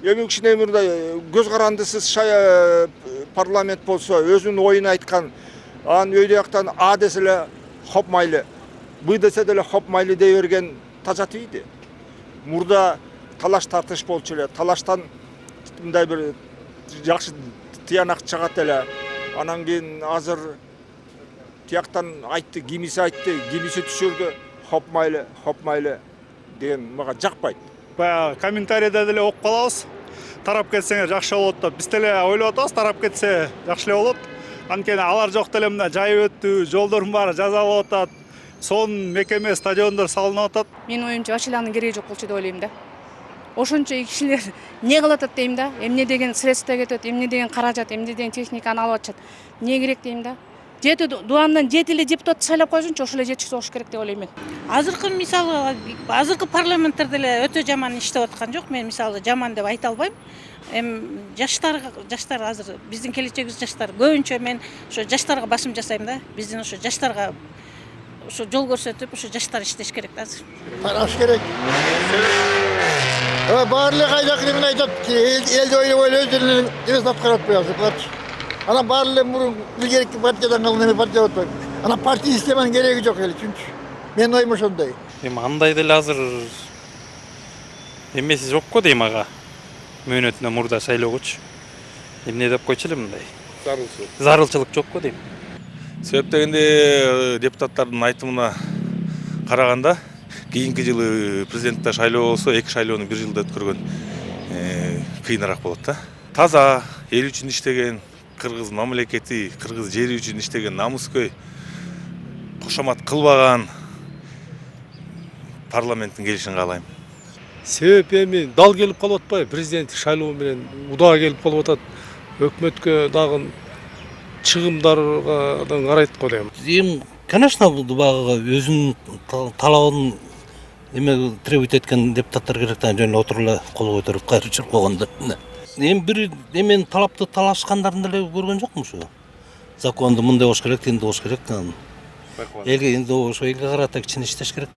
эми кичине мындай көз карандысыз парламент болсо, өзүнүн оюн айткан, анан өйдө жактан А десе эле хоп майлы, Б десе деле хоп майлы дей берген таза тийди. Мурда талаш тартыш болчу эле, талаштан мындай бир жакшы тыянак чыгат эле. Анан кийин азыр тияктан айтты, кимиси түшүрдү, хоп майлы деген мага жакпайт. Баягы комментарийде деле окуп калабыз. Тарап кетсеңер жакшы болот деп. Биз деле ойлоп атабыз, тарап кетсе жакшы эле болот. Анткени алар жок деле мына жайып өттү, жолдордун баары жазалып атат. Сон мекеме, стадиондор салынып атат. Менин оюмча вообще анын кереги жок болчу деп ойлойм да. Ошончо кишилер эмне кылып атат дейм да. Эмне деген средства кетет, эмне деген каражат, эмне деген техниканы алып атышат. Эмне керек дейм да. Жети дуандан 7 эле депутат шайлап койсунчу, ошол эле жетиши болуш керек деп ойлойм мен. Азыркы мисалы азыркы парламенттер деле өтө жаман иштеп аткан жок. Мен мисалы жаман деп айта албайм. Жаштар азыр биздин келечегибиз жаштар. Көбүнчө мен ошо жаштарга басым жасайм да. Биздин ошо жаштарга ошо жол көрсөтүп, ошо жаштар иштеш керек да азыр. Тараш керек. Барлык кайдакы мен айтат, элди ойлоп өздөрүнүн жүрөс аткарат коёсуз. Анан барлык мурун илгерки партиядан калган эме партия болот. Анан партия системанын кереги жок эл үчүнчү. Менин оюм ошондой. Андай деле азыр эмеси жок го дейм ага. Мөөнөтүнө мурда шайлоогучу. Эмне деп койчу эле мындай? Зарылчылык жок го дейм. Себеп дегенде депутаттардын айтымына караганда кийинки жылы президенттик шайлоо болсо, эки шайлоону бир жылда өткөргөн кыйыныраак болот да. Таза эл үчүн иштеген, кыргыз мамлекети, кыргыз жери үчүн иштеген намыскөй, кошомат кылбаган парламенттин келишин каалайм. Себеп эми дал келип калып атпайбы? Президенттик шайлоо менен удаа келип калып атат. Өкмөткө дагы чыгымдарга карайт го дейм. Конечно, баягы өзүнүн талабын эме требовать эткен депутаттар керек да, жөн отуруп эле кол көтөрүп кайрып жүрүп койгондо. Эми бир эмени талапты талашкандарын деле көргөн жокмун ушу. Законду мындай болуш керек, тиндей болуш керек. Элге енді ошо элге карата кичине иштеш керек.